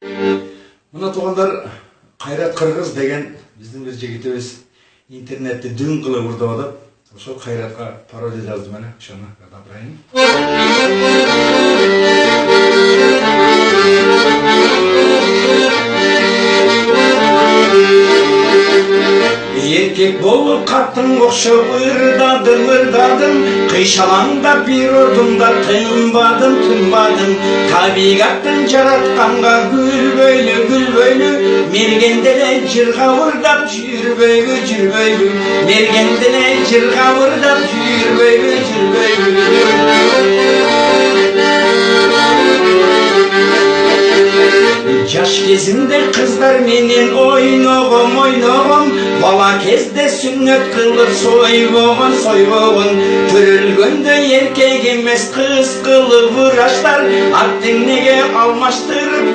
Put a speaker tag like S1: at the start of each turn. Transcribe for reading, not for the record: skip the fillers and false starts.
S1: Мына туғандар Қайрат Қырғыз деген біздің бір жігітіміз интернетте дүн қылып ұрдап атат. Ошол Қайратқа пародия жаздым эле, ошону кадабырайын. Еркек болып қаттың оқшып ырдадым, қишалаңда бір ордымда тынбадым. Табиғаттың жаратқанға гүлбөйлі, мергенделе жырға ұрдап жүрбөйлі, мергенделе жырға ұрдап жүрбөйлі. Жаш кезімде қыздар менен ойногом, бала кезде сүннет қылып сойбогон, төрөлгөндө еркек емес қыз қылып ыраштар, аттың неге алмаштырып